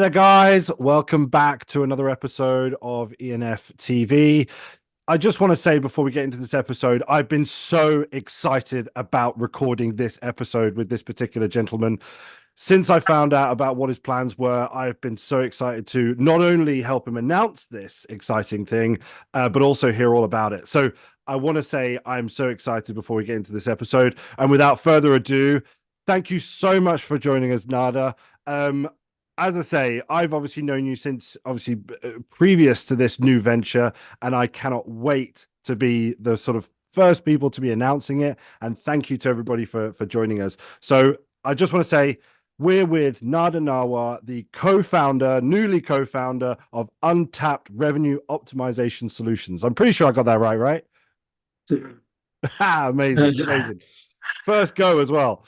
there, guys. Welcome back to another episode of E&Ftv. I just want to say before we get into this episode, I've been so excited about recording this episode with this particular gentleman. Since I found out about what his plans were, I've been so excited to not only help him announce this exciting thing, but also hear all about it. So I want to say I'm so excited before we get into this episode. And without further ado, thank you so much for joining us, Nader. As I say, I've obviously known you since previous to this new venture, and I cannot wait to be the sort of first people to be announcing it. And thank you to everybody for joining us. So I just want to say we're with Nader Nawwar, the newly co-founder of Untapped Revenue Optimization Solutions. I'm pretty sure I got that right? Amazing. First go as well.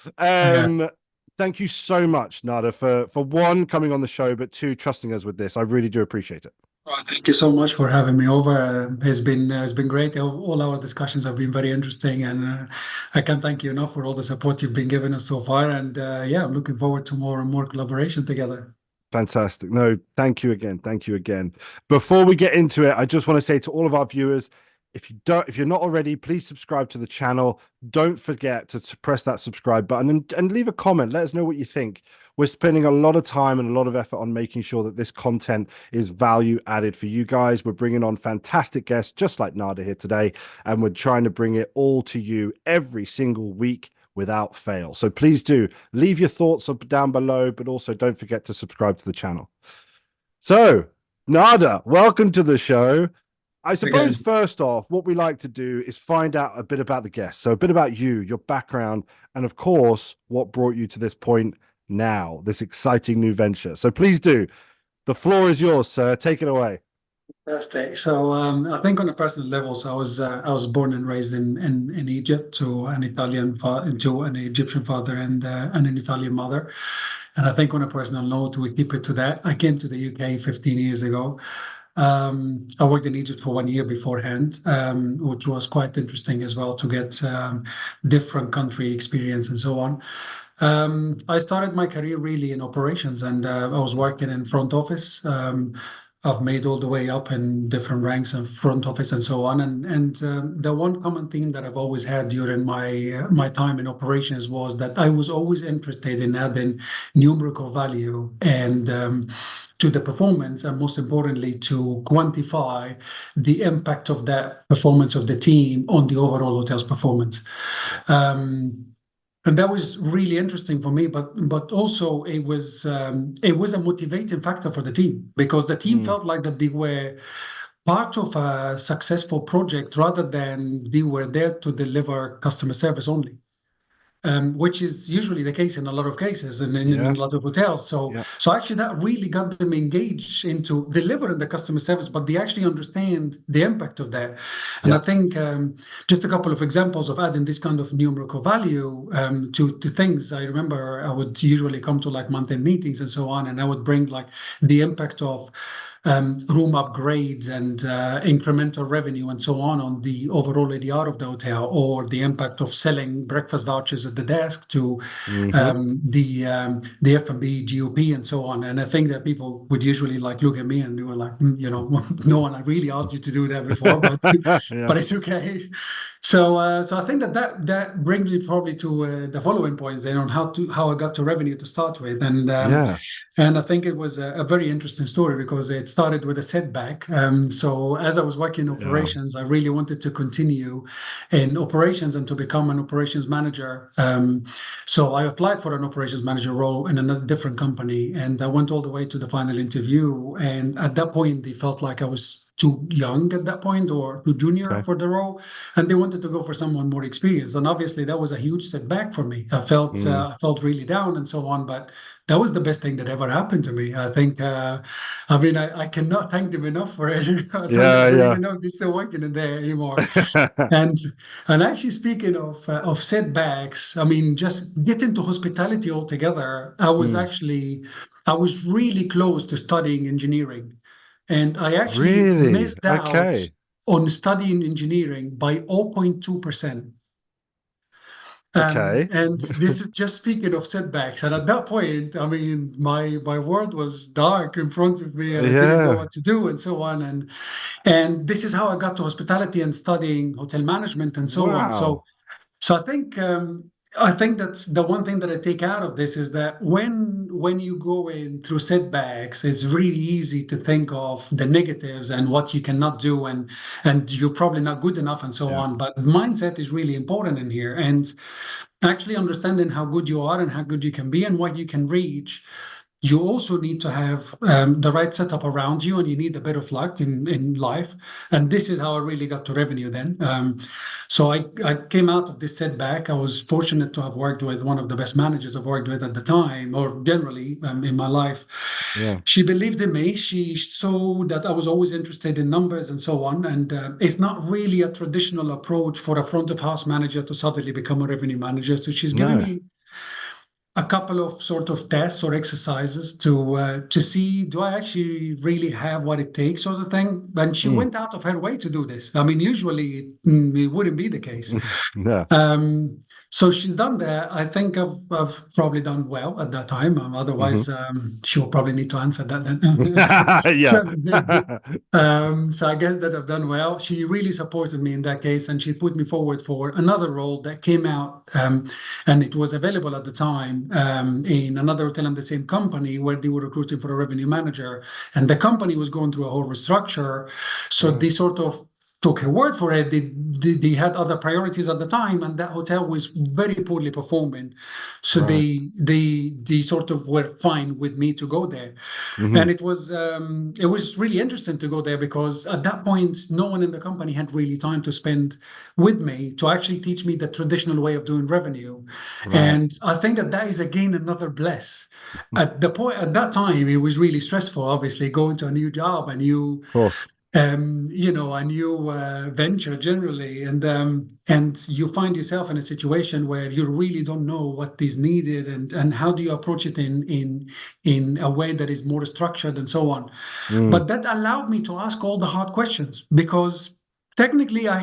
Thank you so much, Nader, for one, coming on the show, but two, trusting us with this. I really do appreciate it. Well, thank you so much for having me over. It's been great. All our discussions have been very interesting, and I can't thank you enough for all the support you've been giving us so far. And I'm looking forward to more and more collaboration together. Fantastic. No, thank you again. Thank you again. Before we get into it, I just want to say to all of our viewers, if you're not already, please subscribe to the channel. Don't forget to press that subscribe button and leave a comment. Let us know what you think. We're spending a lot of time and a lot of effort on making sure that this content is value added for you guys. We're bringing on fantastic guests just like Nader here today, and we're trying to bring it all to you every single week without fail. So please do leave your thoughts down below, but also don't forget to subscribe to the channel. So, Nader, welcome to the show. I suppose first off, what we like to do is find out a bit about the guest. So a bit about you, your background, and of course, what brought you to this point now, this exciting new venture. So please do. The floor is yours, sir. Take it away. Fantastic. So I think on a personal level, so I was born and raised in Egypt to an Egyptian father and an Italian mother. And I think on a personal note, we keep it to that. I came to the UK 15 years ago. I worked in Egypt for 1 year beforehand, which was quite interesting as well to get different country experience and so on. I started my career really in operations, and I was working in front office. I've made all the way up in different ranks in front office and so on. And the one common theme that I've always had during my time in operations was that I was always interested in adding numerical value and to the performance, and most importantly, to quantify the impact of that performance of the team on the overall hotel's performance. And that was really interesting for me, but also it was a motivating factor for the team, because the team felt like that they were part of a successful project rather than they were there to deliver customer service only. Which is usually the case in a lot of cases and in a lot of hotels. So actually that really got them engaged into delivering the customer service, but they actually understand the impact of that. And I think just a couple of examples of adding this kind of numerical value to things. I remember I would usually come to like month-end meetings and so on, and I would bring like the impact of room upgrades and incremental revenue and so on the overall ADR of the hotel, or the impact of selling breakfast vouchers at the desk to the F&B, GOP, and so on. And I think that people would usually like look at me and they were like, no one, I really asked you to do that before, but but it's okay. So I think that brings me probably to the following point then on how I got to revenue to start with. And I think it was a very interesting story because it started with a setback. So as I was working in operations, I really wanted to continue in operations and to become an operations manager. So I applied for an operations manager role in a different company, and I went all the way to the final interview. And at that point, they felt like I was too young at that point or too junior for the role, and they wanted to go for someone more experienced. And obviously that was a huge setback for me. I felt really down and so on, but that was the best thing that ever happened to me. I think I cannot thank them enough for it. I don't even know if they're still working in there anymore. and actually, speaking of setbacks, I mean, just get into hospitality altogether. I was really close to studying engineering. And I actually missed out on studying engineering by 0.2%. Okay. And this is just speaking of setbacks. And at that point, I mean, my world was dark in front of me, and I didn't know Yeah. what to do, and so on. And this is how I got to hospitality and studying hotel management and so on. Wow. So I think that's the one thing that I take out of this is that when you go in through setbacks, it's really easy to think of the negatives and what you cannot do and you're probably not good enough and so Yeah. on. But mindset is really important in here, and actually understanding how good you are and how good you can be and what you can reach. You also need to have the right setup around you, and you need a bit of luck in life. And this is how I really got to revenue then. So I came out of this setback. I was fortunate to have worked with one of the best managers I've worked with at the time, or generally in my life. Yeah. She believed in me. She saw that I was always interested in numbers and so on. And it's not really a traditional approach for a front of house manager to suddenly become a revenue manager. So she's giving No. me a couple of sort of tests or exercises to see, do I actually really have what it takes, sort of thing. And she Mm. went out of her way to do this. I mean, usually it wouldn't be the case. Yeah. Um, so she's done that. I think I've probably done well at that time. Hmm. Otherwise, she'll probably need to answer that then. So, Yeah. so, so I guess that I've done well. She really supported me in that case, and she put me forward for another role that came out, and it was available at the time in another hotel in the same company where they were recruiting for a revenue manager, and the company was going through a whole restructure. So Right. they sort of took her word for it. They had other priorities at the time, and that hotel was very poorly performing. So Right. they sort of were fine with me to go there. Hmm. And it was really interesting to go there because at that point, no one in the company had really time to spend with me to actually teach me the traditional way of doing revenue. Right. And I think that that is again another bless. At that time, it was really stressful, obviously, going to a new job, a new Of course. a new venture generally, and you find yourself in a situation where you really don't know what is needed and how do you approach it in a way that is more structured and so on. Mm. But that allowed me to ask all the hard questions because technically Yeah.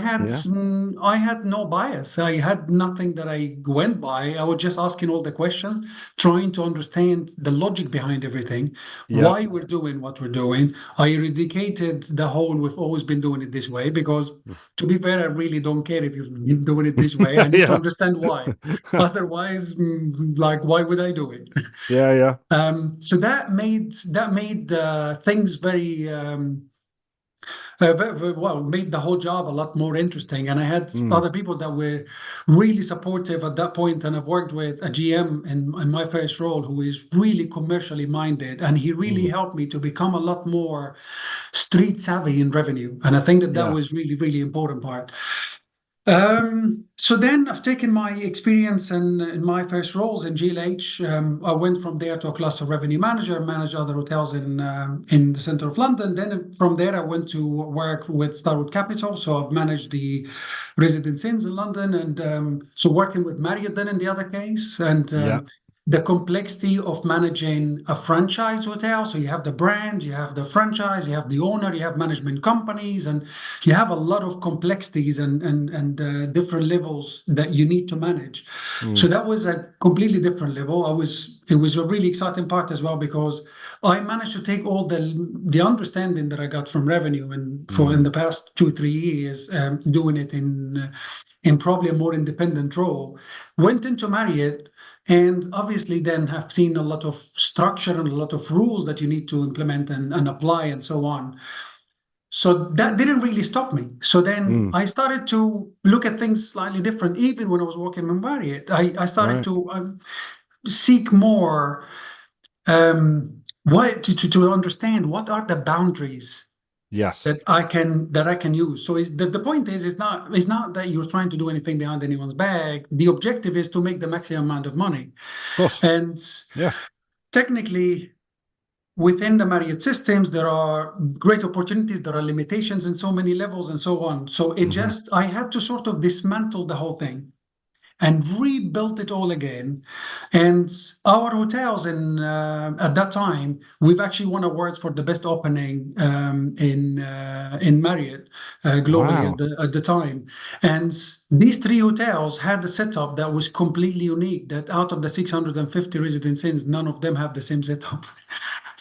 I had no bias. I had nothing that I went by. I was just asking all the questions, trying to understand the logic behind everything, Yeah. why we're doing what we're doing. I eradicated the whole we've always been doing it this way because to be fair, I really don't care if you've been doing it this way. I need to Yeah. understand why. Otherwise, like why would I do it? Yeah. Yeah. So that made things very well, made the whole job a lot more interesting. And I had Mm. other people that were really supportive at that point. And I've worked with a GM in my first role who is really commercially minded, and he really Mm. helped me to become a lot more street savvy in revenue. And I think that that Yeah. was really, really important part. So then I've taken my experience in my first roles in GLH. I went from there to a cluster revenue manager, managed other hotels in the center of London. Then from there, I went to work with Starwood Capital. So I've managed the residence inns in London, and so working with Marriott then in the other case, and Yeah. the complexity of managing a franchise hotel. So you have the brand, you have the franchise, you have the owner, you have management companies, and you have a lot of complexities and different levels that you need to manage. So Mm. that was a completely different level. It was a really exciting part as well because I managed to take all the understanding that I got from revenue and for in Mm. the past 2 3 years doing it in probably a more independent role. Went into Marriott and obviously then have seen a lot of structure and a lot of rules that you need to implement and apply and so on. So that didn't really stop me. So then Mm. I started to look at things slightly different, even when I was working in Marriott. I started Right. to seek more to understand what are the boundaries Yes. that I can use. So the point is, it's not that you're trying to do anything behind anyone's back. The objective is to make the maximum amount of money. Of course. And Yeah. technically, within the Marriott systems, there are great opportunities, there are limitations in so many levels and so on. So Hmm. I had to sort of dismantle the whole thing and rebuilt it all again. And our hotels at that time, we've actually won awards for the best opening in Marriott globally Wow. at the time. And these three hotels had a setup that was completely unique. That out of the 650 Residence Inns, none of them have the same setup,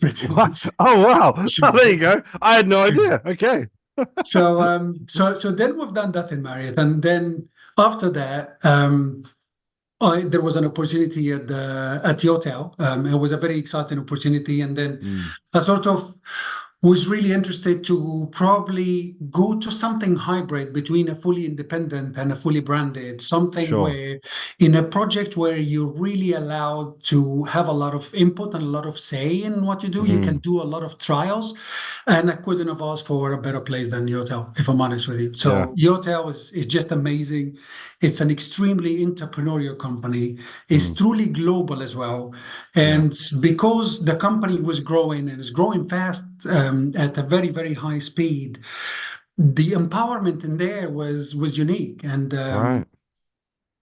pretty What? much. Oh wow. Oh, there you go. I had no idea. Okay. So then we've done that in Marriott, and then after that, there was an opportunity at the hotel. It was a very exciting opportunity, and then Mm, I sort of was really interested to probably go to something hybrid between a fully independent and a fully branded, something sure. where in a project where you're really allowed to have a lot of input and a lot of say in what you do, you can Mm, do a lot of trials. And I couldn't have asked for a better place than Yotel, if I'm honest with you. yeah. So Yotel is just amazing. It's an extremely entrepreneurial company. It's Mm, truly global as well. yeah. And because the company was growing and is growing fast at a very, very high speed, the empowerment in there was unique. Right.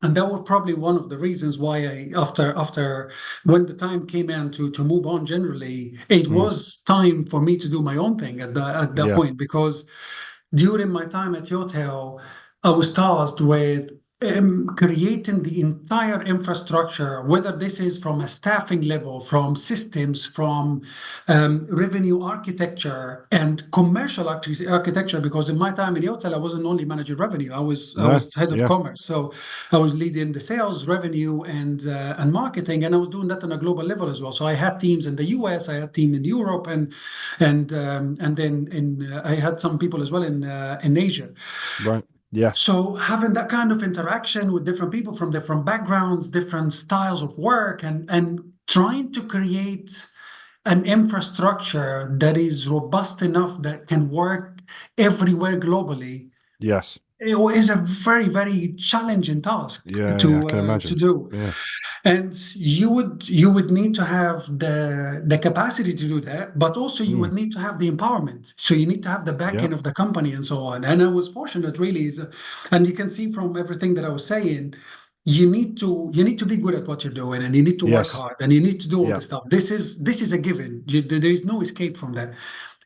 And that was probably one of the reasons why after when the time came in to move on generally, it Mm, was time for me to do my own thing at that yeah. point, because during my time at Yotel, I was tasked with creating the entire infrastructure, whether this is from a staffing level, from systems, from revenue architecture and commercial architecture. Because in my time in Yotel, I wasn't only managing revenue; I No. was head of Yeah. commerce. So I was leading the sales, revenue, and marketing, and I was doing that on a global level as well. So I had teams in the US, I had team in Europe, and then I had some people as well in Asia. Right. Yes. So having that kind of interaction with different people from different backgrounds, different styles of work, and trying to create an infrastructure that is robust enough that can work everywhere globally, Yes. it is a very, very challenging task Yeah. Yeah. I can to imagine. do. Yeah. And you would need to have the capacity to do that, but also you Mm, would need to have the empowerment. So you need to have the yeah. backing of the company and so on. And I was fortunate, really, and you can see from everything that I was saying, you need to be good at what you're doing, and you need to work Yes. hard, and you need to do all Yeah. this stuff. This is a given. There is no escape from that.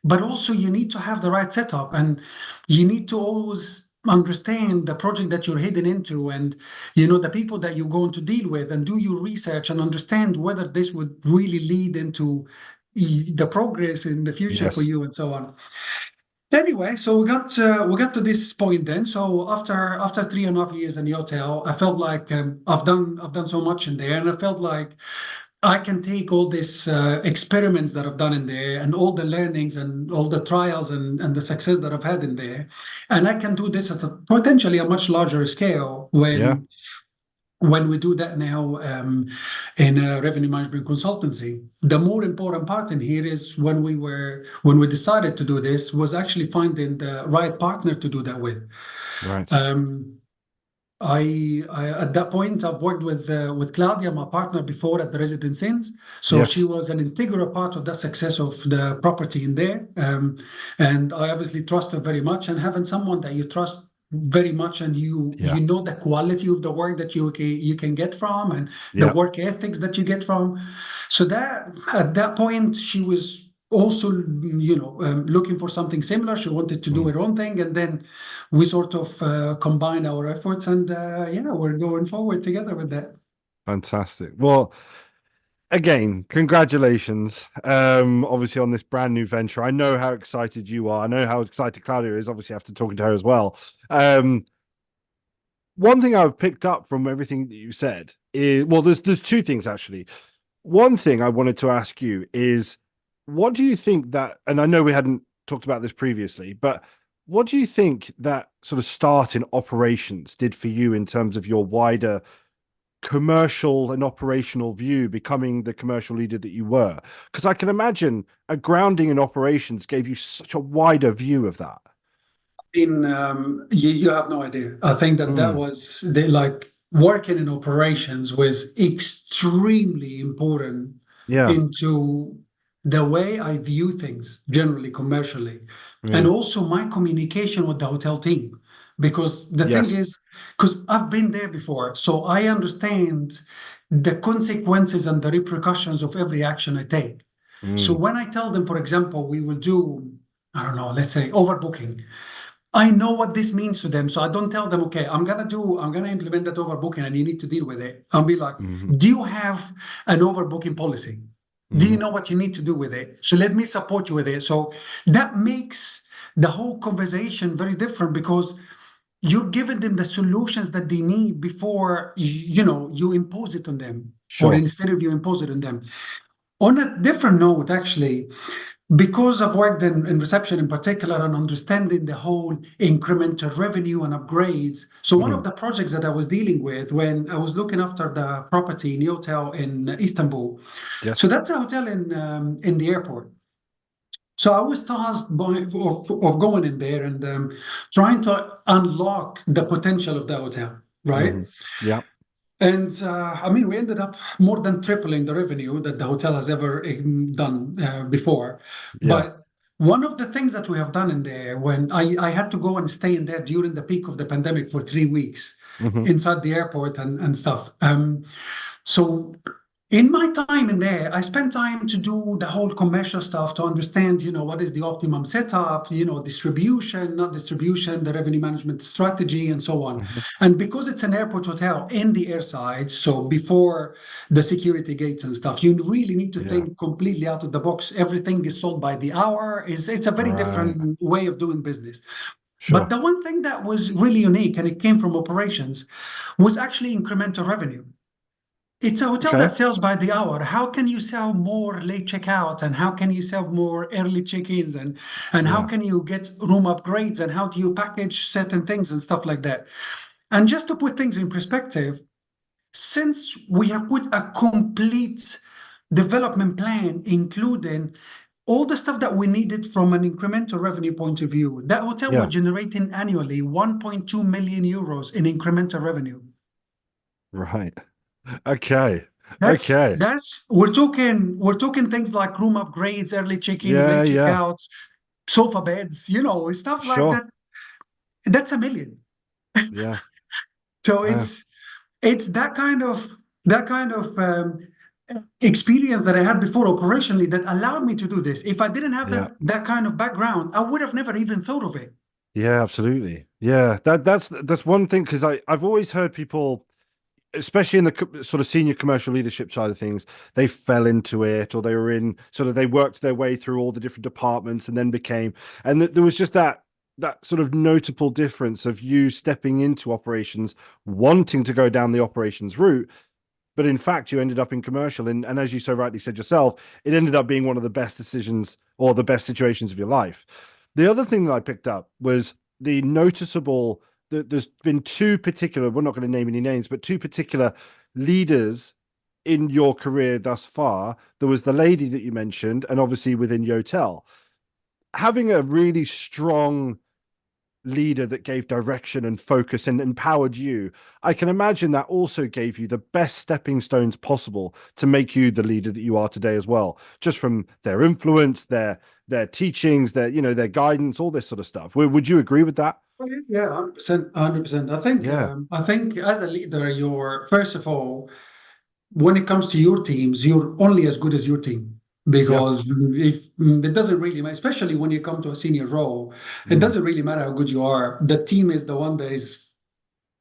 But also you need to have the right setup, and you need to always understand the project that you're heading into, and the people that you're going to deal with, and do your research and understand whether this would really lead into the progress in the future for Yes. you and so on. Anyway, so we got to this point then. So after 3.5 years in the hotel, I felt like I've done so much in there, and I felt like I can take all these experiments that I've done in there, and all the learnings and all the trials and the success that I've had in there, and I can do this at potentially a much larger scale Yeah. when we do that now in a revenue management consultancy. The more important part in here is when we decided to do this was actually finding the right partner to do that with. Right. Um, I at that point I've worked with Claudia, my partner, before at the Residence Inns, so she Yes. was an integral part of the success of the property in there, and I obviously trust her very much. And having someone that you trust very much, and you Yeah. know the quality of the work that you can get from, and the Yeah. work ethics that you get from, so that at that point she was also looking for something similar. She wanted to do Mm, her own thing, and then we sort of combine our efforts, and yeah, we're going forward together with that. fantastic. Well, again, congratulations. Obviously on this brand new venture. I know how excited you are. I know how excited Claudia is, obviously after talking to her as well. One thing I've picked up from everything that you said is, well, there's two things actually. One thing I wanted to ask you is, what do you think that, and I know we hadn't talked about this previously, but what do you think that sort of start in operations did for you in terms of your wider commercial and operational view, becoming the commercial leader that you were? Because I can imagine a grounding in operations gave you such a wider view of that. You have no idea. I think that Mm, was like working in operations was extremely important yeah. into the way I view things generally commercially, and Yeah. also my communication with the hotel team. because the thing Yes. is, because I've been there before, so I understand the consequences and the repercussions of every action I take. So Mm. when I tell them, for example, we will do, I don't know, let's say overbooking, I know what this means to them. So I don't tell them, okay, I'm gonna implement that overbooking and you need to deal with it. I'll be like, Hmm. do you have an overbooking policy? Do you Hmm. know what you need to do with it? So let me support you with it. So that makes the whole conversation very different because you're giving them the solutions that they need before you impose it on them, or Sure. instead of you impose it on them. On a different note, actually, because I've worked in reception in particular and understanding the whole incremental revenue and upgrades. So one of Hmm. the projects that I was dealing with when I was looking after the property in the hotel in Istanbul. So Yes. that's a hotel in the airport. So I was tasked of going in there and trying to unlock the potential of the hotel, right? Hmm. Yeah. And I mean, we ended up more than tripling the revenue that the hotel has ever done before. Yeah. But one of the things that we have done in there, when I had to go and stay in there during the peak of the pandemic for 3 weeks Hmm. inside the airport and stuff. So in my time in there, I spent time to do the whole commercial stuff to understand, what is the optimum setup, distribution, not distribution, the revenue management strategy, and so on. Hmm. And because it's an airport hotel in the airside, so before the security gates and stuff, you really need to Yeah. think completely out of the box. Everything is sold by the hour. It's a very Right. different way of doing business. But Sure. the one thing that was really unique, and it came from operations, was actually incremental revenue. It's a hotel Okay. that sells by the hour. How can you sell more late checkout, and how can you sell more early check-ins, and how Yeah. can you get room upgrades, and how do you package certain things and stuff like that? And just to put things in perspective, since we have put a complete development plan, including all the stuff that we needed from an incremental revenue point of view, that hotel was Yeah. generating annually 1.2 million euros in incremental revenue. Right. Okay. That's Okay. that's we're talking things like room upgrades, early check-ins, Yeah. late Yeah. checkouts, sofa beds, stuff like Sure. that. That's a million. Yeah. So Uh, it's that kind of experience that I had before operationally that allowed me to do this. If I didn't have yeah. that kind of background, I would have never even thought of it. Yeah. Absolutely. Yeah. That's one thing because I've always heard people, especially in the sort of senior commercial leadership side of things, they fell into it or they were in sort of they worked their way through all the different departments and then became and there was just that sort of notable difference of you stepping into operations, wanting to go down the operations route, but in fact you ended up in commercial and as you so rightly said yourself, it ended up being one of the best decisions or the best situations of your life. The other thing that I picked up was the noticeable that there's been two particular, we're not going to name any names, but two particular leaders in your career thus far. There was the lady that you mentioned, and obviously within Yotel, having a really strong leader that gave direction and focus and empowered you. I can imagine that also gave you the best stepping stones possible to make you the leader that you are today as well, just from their influence, their teachings, their guidance, all this sort of stuff. Would you agree with that? Yeah, 100%, 100%. I think Yeah. as a leader, you're first of all, when it comes to your teams, you're only as good as your team. Yeah. Because if it doesn't really matter, especially when you come to a senior role, it Mm. doesn't really matter how good you are. The team is the one that is Yeah.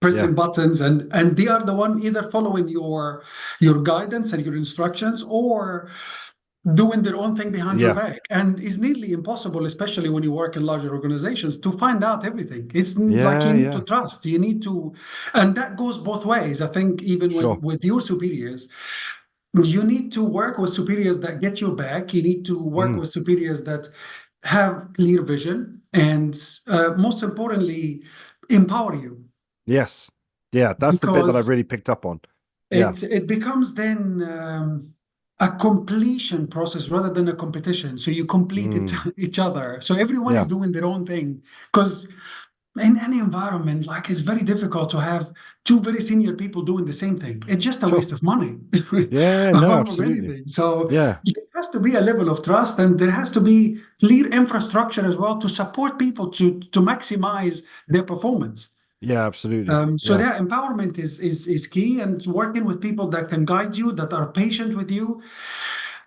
pressing buttons, and they are the one either following your guidance and your instructions, or doing their own thing behind your Yeah. back. And it's nearly impossible, especially when you work in larger organizations, to find out everything. It's like you Yeah. need to Yeah. trust, you need to, and that goes both ways. I think even with, Sure. with your superiors, you need to work with superiors that get your back. You need to work Mm. with superiors that have clear vision and, most importantly, empower you. Yes. Yeah. That's the bit that I've Because really picked up on. Yeah. it becomes then a completion process rather than a competition. So you complete Mm. each other. So everyone is Yeah. doing their own thing. Because in any environment, like it's very difficult to have two very senior people doing the same thing. It's just a Sure. waste of money Yeah, no, more than absolutely. anything. So Yeah. there has to be a level of trust, and there has to be clear infrastructure as well to support people to maximize their performance. Yeah, absolutely. So Yeah. that empowerment is key, and working with people that can guide you, that are patient with you,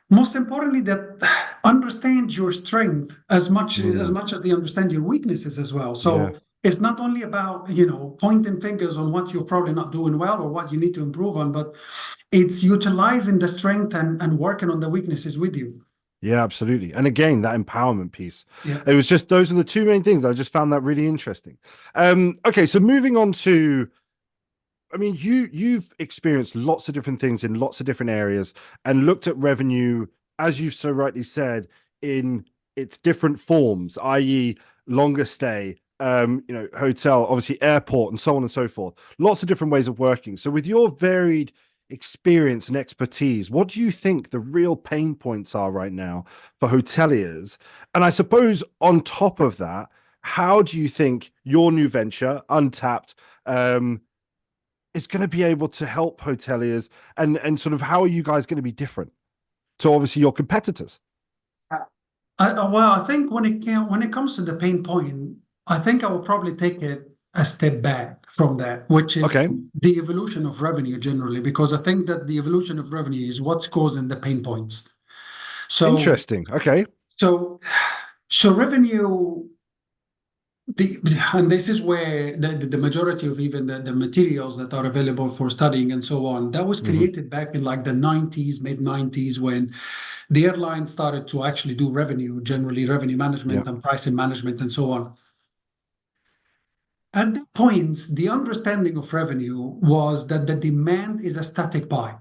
most importantly, that understand your strength as Mm, much as they understand your weaknesses as well. yeah. So it's not only about, pointing fingers on what you're probably not doing well or what you need to improve on, but it's utilizing the strength and working on the weaknesses with you. Yeah, absolutely. And again, that empowerment piece. Yeah. It was just those are the two main things. I just found that really interesting. Okay, so moving on to I mean, you've experienced lots of different things in lots of different areas and looked at revenue, as you've so rightly said, in its different forms, i.e., longer stay, hotel, obviously airport, and so on and so forth. Lots of different ways of working. So, with your varied experience and expertise, what do you think the real pain points are right now for hoteliers? And I suppose on top of that, how do you think your new venture, Untapped, is going to be able to help hoteliers and sort of how are you guys going to be different to obviously your competitors? Well, I think when it comes to the pain point, I think I will probably take it a step back from that, which is Okay, the evolution of revenue generally, because I think that the evolution of revenue is what's causing the pain points. So, interesting. Okay. so, so revenue. And this is where the majority of even the materials that are available for studying and so on, that was Hmm. created back in like the 90s, mid 90s, when the airlines started to actually do revenue, generally revenue Yeah. management and pricing management and so on. At that point, the understanding of revenue was that the demand is a static pie.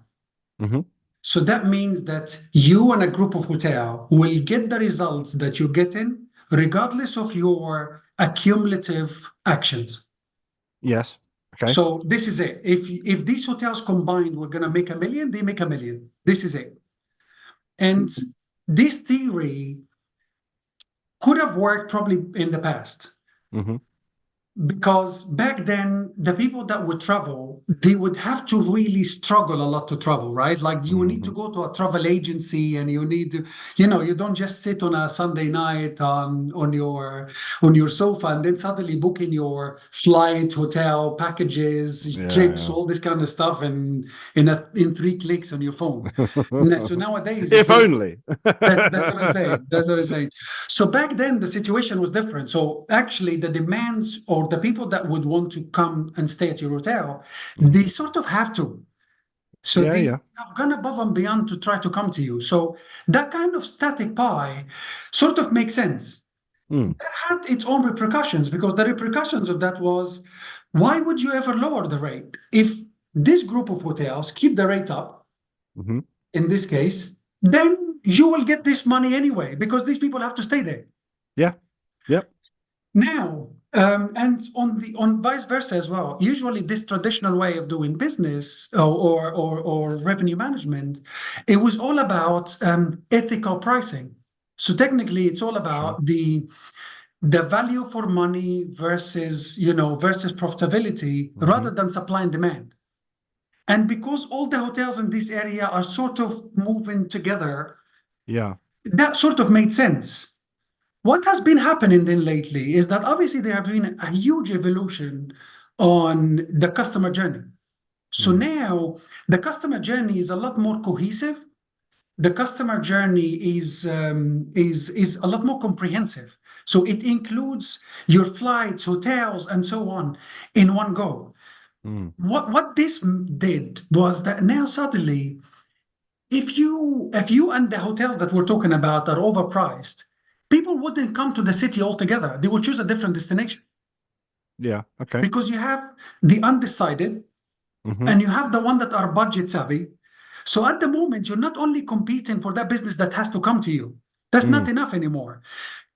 Hmm. So that means that you and a group of hotel will get the results that you're getting regardless of your accumulative actions. Yes. Okay. So this is it. If these hotels combined were gonna make 1 million, they make 1 million. This is it. And this theory could have worked probably in the past. Hmm. Because back then, the people that would travel, they would have to really struggle a lot to travel, right? Like you need to Hmm. go to a travel agency and you need to, you don't just sit on a Sunday night on your sofa and then suddenly booking your flight, hotel, packages, trips, Yeah, all this kind of stuff and in 3 clicks on your phone. yeah. So nowadays it's If very only. that's what I'm saying. That's what I'm saying. So back then the situation was different. So actually the demands or the people that would want to come and stay at your hotel, they Mm. sort of have to. So Yeah, they yeah. have gone above and beyond to try to come to you. So that kind of static pie sort of makes sense. Mm. That had its own repercussions because the repercussions of that was why would you ever lower the rate? If this group of hotels keep the rate up, Hmm. in this case, then you will get this money anyway because these people have to stay there. Yeah. Yep. Now, and on vice versa as well. Usually, this traditional way of doing business or revenue management, it was all about ethical pricing. So technically, it's all Sure. about the value for money versus profitability Hmm. rather than supply and demand. And because all the hotels in this area are sort of moving together, Yeah. that sort of made sense. What has been happening then lately is that obviously there have been a huge evolution on the customer journey. So Mm. now the customer journey is a lot more cohesive. The customer journey is a lot more comprehensive. So it includes your flights, hotels, and so on in one go. Mm. What this did was that now suddenly if you and the hotels that we're talking about are overpriced, people wouldn't come to the city altogether. They would choose a different destination Yeah. Okay. because you have the undecided Hmm. and you have the one that are budget savvy. So at the moment, you're not only competing for that business that has to come to you. That's not Mm. enough anymore.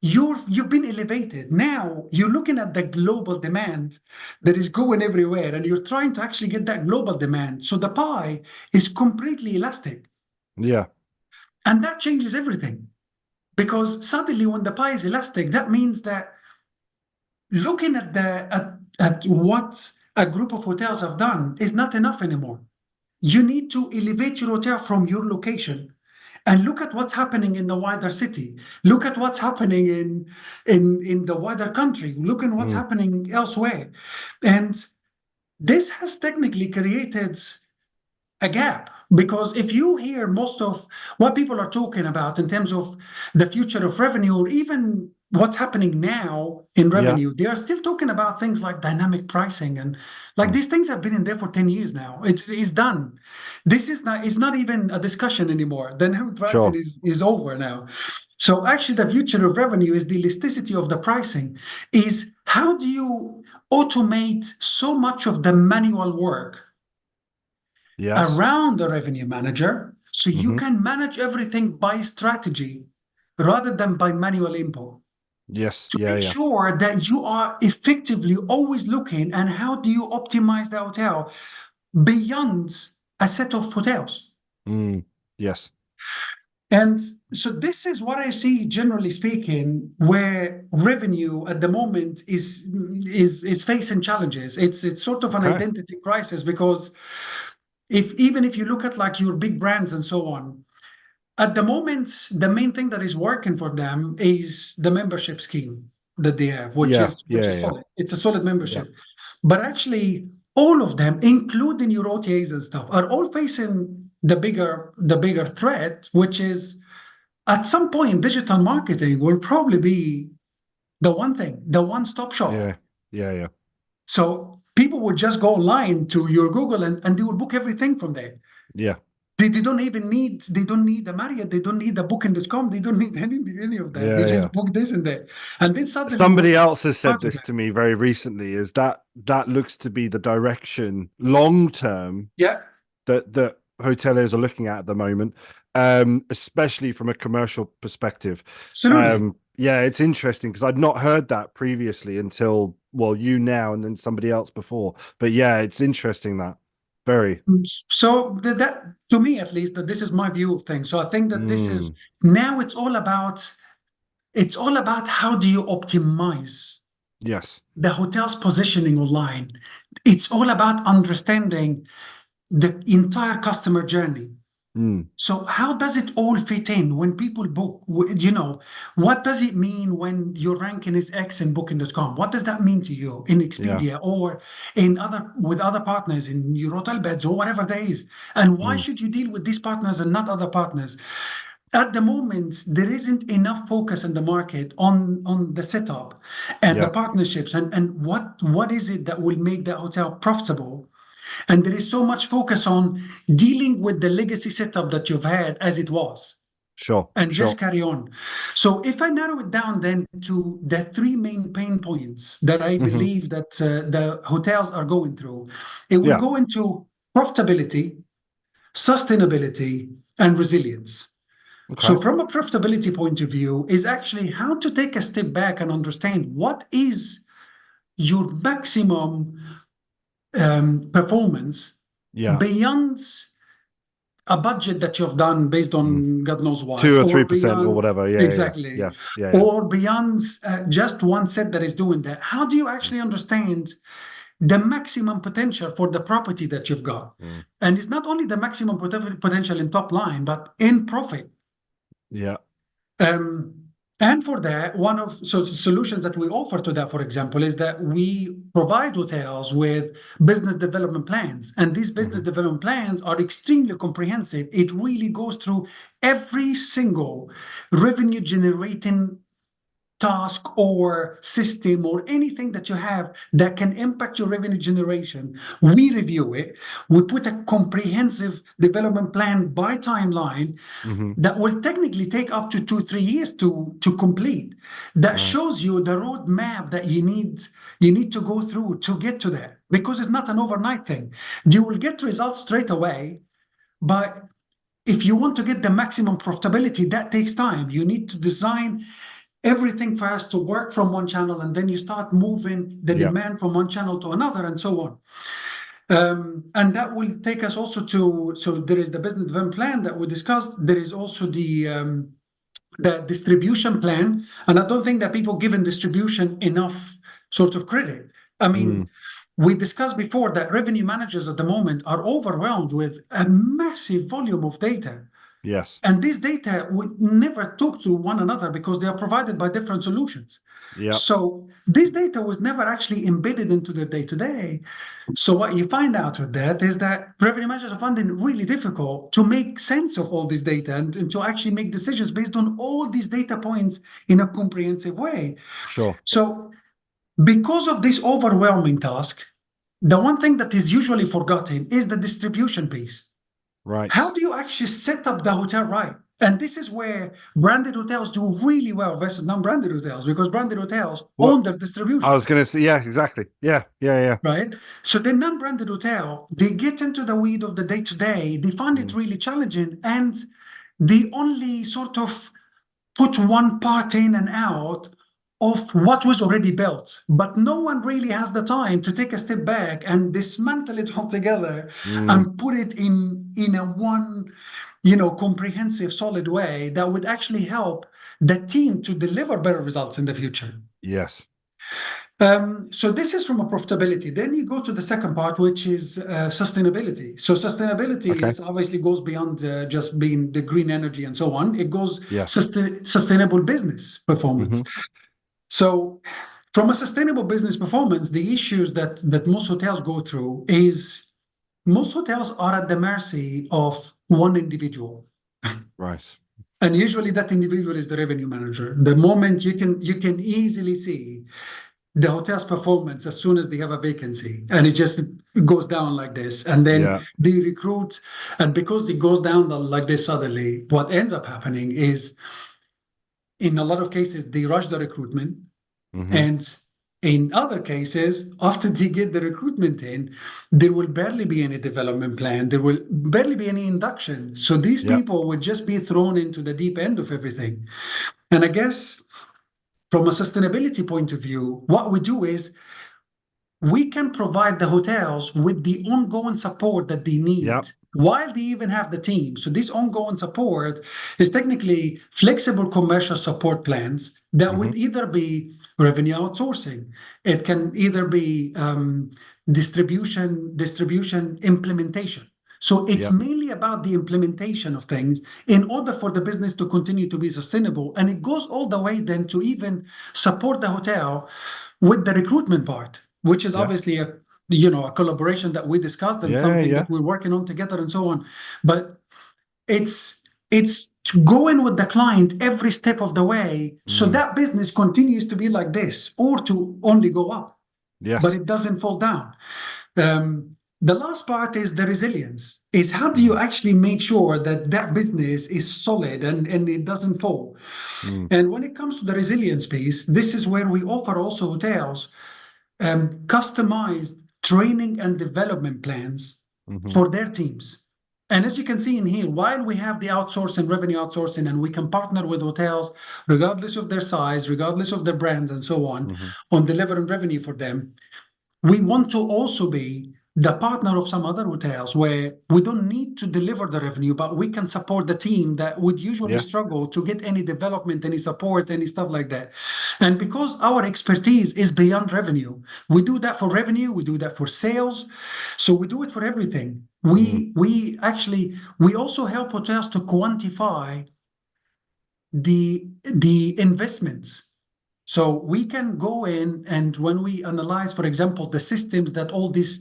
You've been elevated. Now you're looking at the global demand that is going everywhere, and you're trying to actually get that global demand. So the pie is completely elastic. Yeah. And that changes everything. Because suddenly, when the pie is elastic, that means that looking at at what a group of hotels have done is not enough anymore. You need to elevate your hotel from your location and look at what's happening in the wider city. Look at what's happening in the wider country. Look at what's Mm. happening elsewhere. And this has technically created a gap, because if you hear most of what people are talking about in terms of the future of revenue, or even what's happening now in Yeah. revenue, they are still talking about things like dynamic pricing, and like Mm. these things have been in there for 10 years now. It's done. This is not, it's not even a discussion anymore. Dynamic pricing Sure. is over now. So actually the future of revenue is the elasticity of the pricing, is how do you automate so much of the manual work Yes. around the revenue manager, so you Hmm. can manage everything by strategy rather than by manual input, Yes. to Yeah. make Yeah. sure that you are effectively always looking and how do you optimize the hotel beyond a set of hotels. Mm. Yes. And so this is what I see, generally speaking, where revenue at the moment is facing challenges. It's sort of an Okay. identity crisis, because if even if you look at like your big brands and so on, at the moment, the main thing that is working for them is the membership scheme that they have, Yeah. which Yeah. is Yeah. solid. It's a solid Yeah. membership. But actually, all of them, including your OTAs and stuff, are all facing the bigger threat, which is at some point, digital marketing will probably be the one thing, the one-stop shop. Yeah. Yeah. Yeah. So people would just go online to your Google, and they will book everything from there. Yeah. They don't even need, they don't need a Marriott, they don't need a booking.com, they don't need any of that. They Yeah. just Yeah. book this and that. And then suddenly Somebody what's else has said part of this that? to me very recently, is that that looks to be the direction long term Yeah, that hoteliers are looking at the moment, especially from a commercial perspective. absolutely. Yeah, it's interesting because I'd not heard that previously until, well, you now and then somebody else before. But yeah, it's interesting that very. So that, to me at least, that this is my view of things. So I think that this is Mm, now it's all about how do you optimize yes. the hotel's positioning online. It's all about understanding the entire customer journey. Mm, So how does it all fit in when people book? What does it mean when your ranking is X in booking.com? What does that mean to you in yeah. Expedia or in other with other partners in your hotel beds or whatever there is? And why Mm, should you deal with these partners and not other partners? At the moment, there isn't enough focus in the market on the setup and the yeah. partnerships, and what is it that will make the hotel profitable. And there is so much focus on dealing with the legacy setup that you've had as it was, Sure. and just Sure. carry on. So if I narrow it down then to the three main pain points that I Hmm. believe that the hotels are going through, it will Yeah. go into profitability, sustainability, and resilience. So Okay. from a profitability point of view, is actually how to take a step back and understand what is your maximum performance Yeah. beyond a budget that you've done based Mm. on God knows what, 2 or 3% or whatever. Yeah. Yeah. exactly, Yeah. Yeah. Yeah. or beyond just one set that is doing that. How do you actually understand the maximum potential for the property that you've got? Mm. And it's not only the maximum potential in top line, but in profit. Yeah. Um, and for that, one of solutions that we offer to that, for example, is that we provide hotels with business development plans. And these business Hmm. development plans are extremely comprehensive. It really goes through every single revenue generating task or system or anything that you have that can impact your revenue generation. We review it. We put a comprehensive development plan by timeline Hmm. that will technically take up to 2 3 years to complete, that Right. shows you the roadmap that you need to go through to get to that, because it's not an overnight thing. You will get results straight away, but if you want to get the maximum profitability, that takes time. You need to design everything first to work from one channel, and then you start moving the Yeah. demand from one channel to another and so on. And that will take us also to, so there is the business development plan that we discussed. There is also the distribution plan. And I don't think that people given distribution enough sort of credit. I Mm. mean, we discussed before that revenue managers at the moment are overwhelmed with a massive volume of data. Yes. And this data would never talk to one another because they are provided by different solutions. Yep. So this data was never actually embedded into their day to day. So what you find out with that is that revenue managers are finding it really difficult to make sense of all this data and to actually make decisions based on all these data points in a comprehensive way. Sure. So because of this overwhelming task, the one thing that is usually forgotten is the distribution piece. How Right. do you actually set up the hotel right? And this is where branded hotels do really well versus non-branded hotels, because branded hotels What own their I distribution, was going to say, yeah, exactly. Yeah. Yeah. Yeah. right? So the non-branded hotel, they get into the weed of the day-to-day, they find it Mm. really challenging, and they only sort of put one part in and out of what was already built. But no one really has the time to take a step back and dismantle it altogether Mm. and put it in a one, comprehensive, solid way that would actually help the team to deliver better results in the future. Yes. So this is from a profitability. Then you go to the second part, which is sustainability. So sustainability Okay. is obviously goes beyond just being the green energy and so on. It goes Yes. sustainable business performance. Hmm. So from a sustainable business performance, the issues that most hotels go through is most hotels are at the mercy of one individual. Right. And usually that individual is the revenue manager. The moment you can easily see the hotel's performance as soon as they have a vacancy, and it just goes down like this, and then Yeah. they recruit, and because it goes down like this suddenly, what ends up happening is in a lot of cases they rush the recruitment, Hmm. and in other cases after they get the recruitment in, there will barely be any development plan, there will barely be any induction, so these Yeah. people would just be thrown into the deep end of everything. And I guess from a sustainability point of view, what we do is we can provide the hotels with the ongoing support that they Yeah. need while they even have the team. So this ongoing support is technically flexible commercial support plans that Hmm. would either be revenue outsourcing, it can either be distribution implementation. So it's Yeah. mainly about the implementation of things in order for the business to continue to be sustainable. And it goes all the way then to even support the hotel with the recruitment part, which is Yeah. obviously a collaboration that we discussed and Yeah. something Yeah. that we're working on together and so on. But it's to go in with the client every step of the way so Mm. that business continues to be like this or to only go up, but Yes. it doesn't fall down. The last part is the resilience. Is how do you Mm. actually make sure that that business is solid and it doesn't fall? Mm. And when it comes to the resilience piece, this is where we offer also hotels customized training and development plans Hmm. for their teams. And as you can see in here, while we have the outsourcing, revenue outsourcing, and we can partner with hotels, regardless of their size, regardless of their brands, and so Hmm. on delivering revenue for them, we want to also be the partner of some other hotels where we don't need to deliver the revenue, but we can support the team that would usually Yeah. struggle to get any development, any support, any stuff like that. And because our expertise is beyond revenue, we do that for revenue, we do that for sales. So we do it for everything. Mm. We also help hotels to quantify the investments. So we can go in and when we analyze, for example, the systems that all these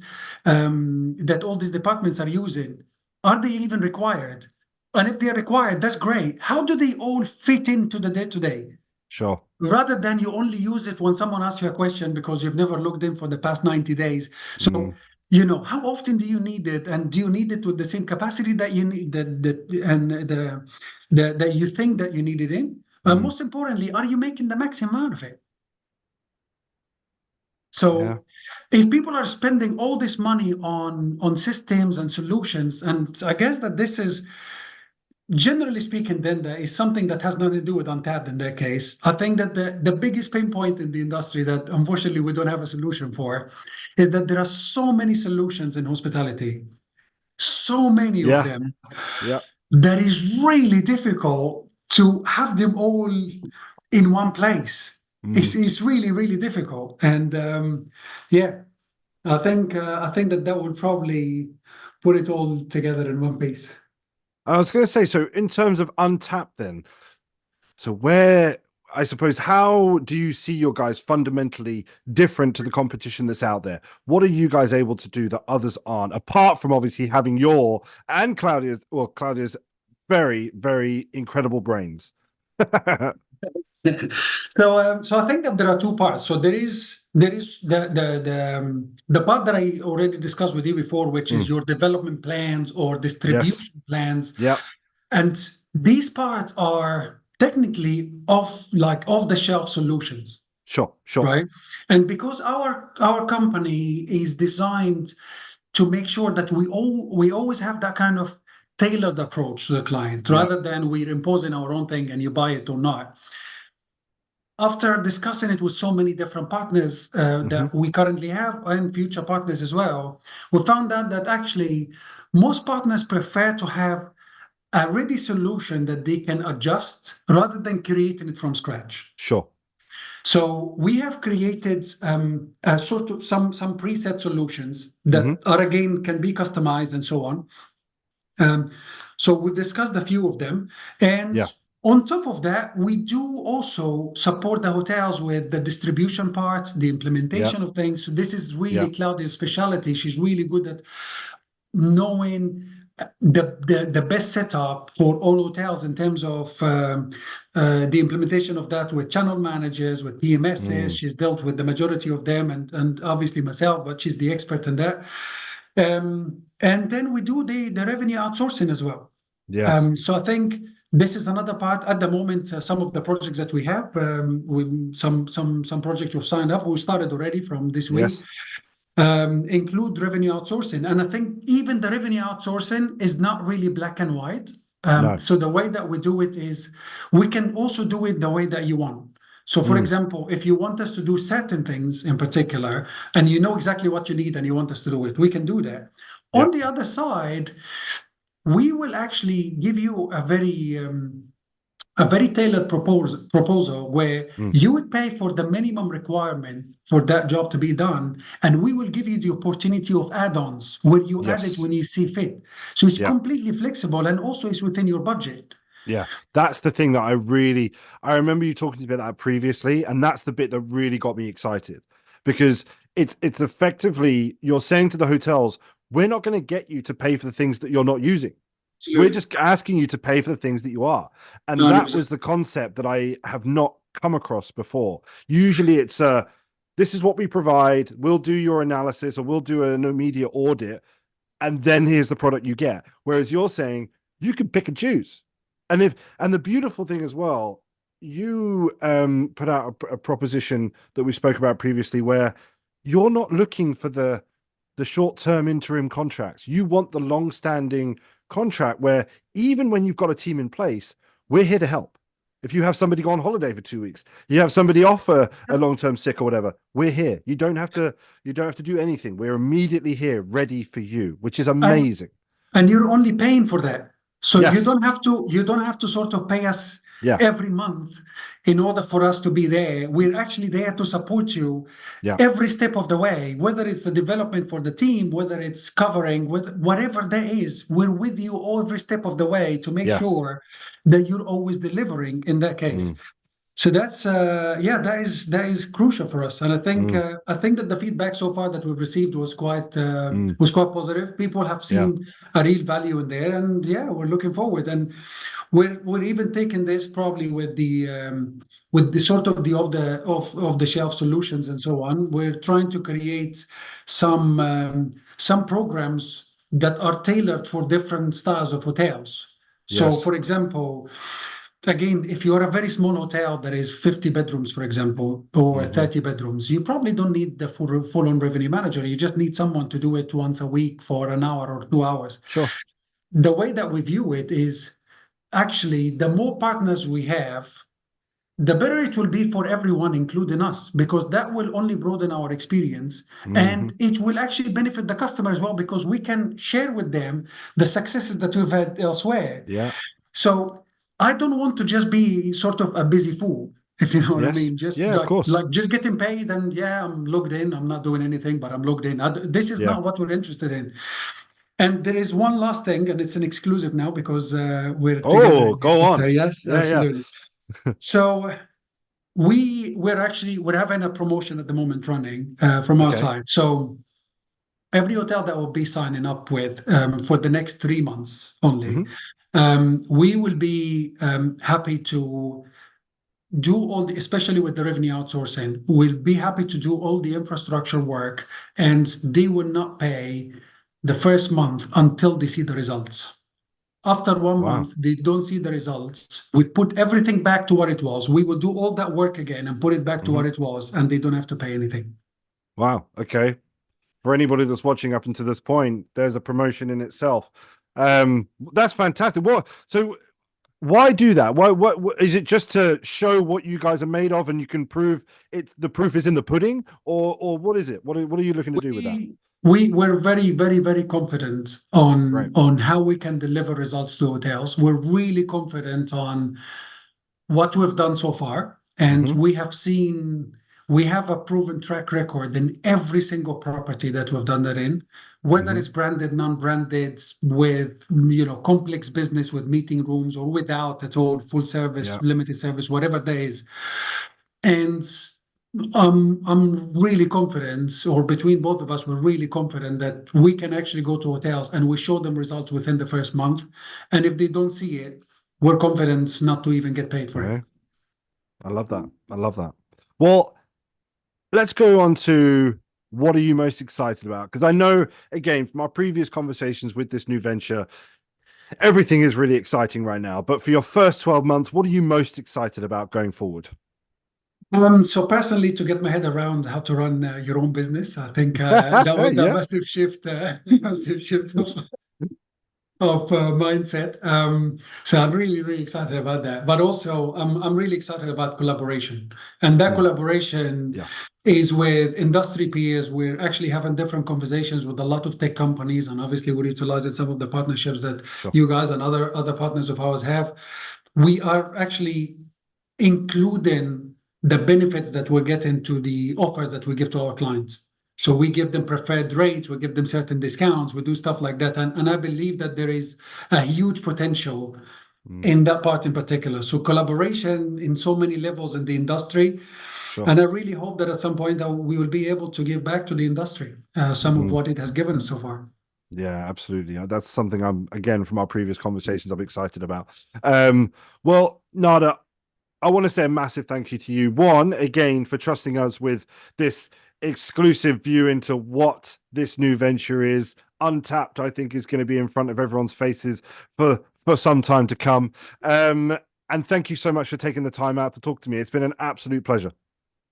departments are using, are they even required? And if they are required, that's great. How do they all fit into the day-to-day? Sure. Rather than you only use it when someone asks you a question because you've never logged in for the past 90 days. Mm. So, how often do you need it? And do you need it with the same capacity that you need that you think that you need it in? Mm. Most importantly, are you making the maximum out of it? Yeah. So if people are spending all this money on systems and solutions, and I guess that this is generally speaking, then there is something that has nothing to do with Untapped in that case. I think that the biggest pain point in the industry that unfortunately we don't have a solution for is that there are so many solutions in hospitality, so many of Yeah. them, Yeah. that is really difficult to have them all in one place. is really, really difficult. And yeah, I think that that would probably put it all together in one piece. I was going to say, so in terms of Untapped, then, so where, I suppose, how do you see your guys fundamentally different to the competition that's out there? What are you guys able to do that others aren't, apart from obviously having your and Claudia's very, very incredible brains? So I think that there are two parts. So there is the part that I already discussed with you before, which is Mm, your development plans or yes. distribution plans, Yeah. and these parts are technically off the shelf solutions, Sure. Sure. right? And because our company is designed to make sure that we always have that kind of tailored approach to the client, Yeah. rather than we're imposing our own thing and you buy it or not. After discussing it with so many different partners Hmm. that we currently have and future partners as well, we found out that actually most partners prefer to have a ready solution that they can adjust rather than creating it from scratch. Sure. So we have created a sort of some preset solutions Hmm. that are again can be customized and so on. Um, so we've discussed a few of them. And Yeah. on top of that, we do also support the hotels with the distribution part, the Yeah. implementation of things. So this is Yeah. really Claudia's specialty. She's really good at knowing the best setup for all hotels in terms of the implementation of that with channel managers, with PMSs. Mm, She's dealt with the majority of them and obviously myself, but she's the expert in that. And then we do the revenue outsourcing as well. yes. So I think this is another part at the moment. Some of the projects that we have, some projects we've signed up. We started already from this week. Yes. Include revenue outsourcing, and I think even the revenue outsourcing is not really black and white. No. So the way that we do it is we can also do it the way that you want. So, for Mm, example, if you want us to do certain things in particular, and you know exactly what you need and you want us to do it, we can do that. yeah. On the other side, we will actually give you a very tailored proposal where Mm, you would pay for the minimum requirement for that job to be done, and we will give you the opportunity of add-ons where you add it yes. when you see fit. So it's Yeah. completely flexible and also it's within your budget. Yeah. That's the thing that I remember you talking about that previously, and that's the bit that really got me excited because it's effectively you're saying to the hotels, we're not going to get you to pay for the things that you're not using. We're Absolutely. just asking you to pay for the things that you are. And that 100%. was the concept that I have not come across before. Usually it's this is what we provide, we'll do your analysis or we'll do an immediate audit, and then here's the product you get. Whereas you're saying you can pick and choose. And the beautiful thing as well, you put out a proposition that we spoke about previously where you're not looking for the short-term interim contracts. You want the long-standing contract where even when you've got a team in place, we're here to help. If you have somebody go on holiday for 2 weeks, you have somebody off a long-term sick or whatever, we're here. You don't have to do anything. We're immediately here, ready for you, which is And amazing. and you're only paying for that. So Yes. you don't have to sort of pay us Yeah. every month in order for us to be there. We're actually there to support you Yeah. every step of the way, whether it's the development for the team, whether it's covering with whatever there is, we're with you every step of the way to make Yes. sure that you're always delivering in that case. Mm, So that's yeah, that is crucial for us, and mm, I think that the feedback so far that we've received mm. was quite positive. People have Yeah. seen a real value in there, and yeah, we're looking forward, and we're even taking this probably with the sort of the of the shelf solutions and so on. We're trying to create some programs that are tailored for different styles of hotels. So, Yes. for example. Again, if you're a very small hotel that is 50 bedrooms, for example, or Hmm. 30 bedrooms, you probably don't need the full-on revenue manager. You just need someone to do it once a week for an hour or 2 hours. Sure. The way that we view it is actually the more partners we have, the better it will be for everyone, including us, because that will only broaden our experience Hmm. and it will actually benefit the customer as well because we can share with them the successes that we've had elsewhere. Yeah. So I don't want to just be sort of a busy fool. if you know what I Yes. mean. Just Yeah, of course. like just getting paid, and yeah, I'm logged in. I'm not doing anything, but I'm logged in. This is Yeah. not what we're interested in. And there is one last thing, and it's an exclusive now because we're together Oh, again. go So on. yes, Yeah, yeah. absolutely. So we're having a promotion at the moment running from our Okay. side. So every hotel that will be signing up with for the next 3 months only, Hmm. we will be happy to do all the, especially with the revenue outsourcing, we'll be happy to do all the infrastructure work, and they will not pay the first month until they see the results. After one Wow. month, they don't see the results. We put everything back to what it was. We will do all that work again and put it back to Hmm. what it was, and they don't have to pay anything. Wow. Okay. For anybody that's watching up until this point, there's a promotion in itself. That's fantastic. What? So why do that? Why? What is it? Just to show what you guys are made of, and you can prove it. The proof is in the pudding, or what is it? What are you looking to do with that? We're very, very, very confident Right. on how we can deliver results to hotels. We're really confident on what we've done so far, and Hmm. we have a proven track record in every single property that we've done that in, whether Hmm. it's branded, non-branded, with complex business with meeting rooms or without at all, full service, Yeah. limited service, whatever that is. And I'm really confident, or between both of us, we're really confident that we can actually go to hotels and we show them results within the first month. And if they don't see it, we're confident not to even get paid for it. Okay. I love that. I love that. Well, let's go on to what are you most excited about? Because I know, again, from our previous conversations with this new venture, everything is really exciting right now. But for your first 12 months, what are you most excited about going forward? So personally, to get my head around how to run your own business, I think that was a Yeah. massive shift, massive shift of mindset. So I'm really, really excited about that. But also, I'm really excited about collaboration. And that Mm, collaboration yeah. is with industry peers. We're actually having different conversations with a lot of tech companies, and obviously we're utilizing some of the partnerships that Sure. you guys and other partners of ours have. We are actually including the benefits that we're getting to the offers that we give to our clients. So Sure. we give them preferred rates, we give them certain discounts, we do stuff like that. And I believe that there is a huge potential Mm, in that part in particular. So collaboration in so many levels in the industry. sure. And I really hope that at some point that we will be able to give back to the industry some of Hmm. what it has given us so far. Yeah, absolutely. That's something I'm, again, from our previous conversations, I'm excited about. Well, Nada, I want to say a massive thank you to you. One, again, for trusting us with this exclusive view into what this new venture is. Untapped, I think, is going to be in front of everyone's faces for some time to come. And thank you so much for taking the time out to talk to me. It's been an absolute pleasure.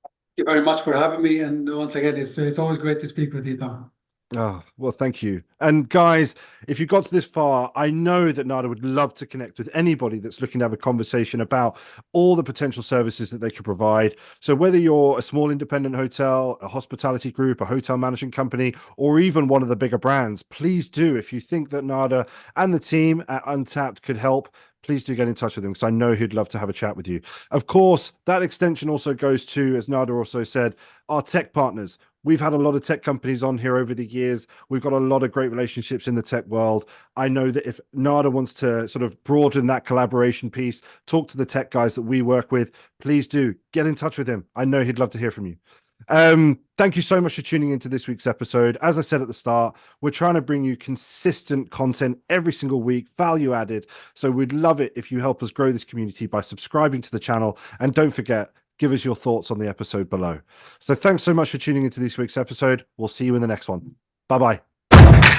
Thank you very much for having me. And once again, it's always great to speak with you, Tom. Oh, well, thank you. And guys, if you got to this far, I know that Nada would love to connect with anybody that's looking to have a conversation about all the potential services that they could provide. So whether you're a small independent hotel, a hospitality group, a hotel management company, or even one of the bigger brands, please do. If you think that Nada and the team at Untapped could help, please do get in touch with him because I know he'd love to have a chat with you. Of course, that extension also goes to, as Nada also said, our tech partners. We've had a lot of tech companies on here over the years. We've got a lot of great relationships in the tech world. I know that if Nada wants to sort of broaden that collaboration piece, talk to the tech guys that we work with, please do get in touch with him. I know he'd love to hear from you. Thank you so much for tuning into this week's episode. As I said at the start, we're trying to bring you consistent content every single week, value added. So we'd love it if you help us grow this community by subscribing to the channel. And don't forget, give us your thoughts on the episode below. So thanks so much for tuning into this week's episode. We'll see you in the next one. Bye bye.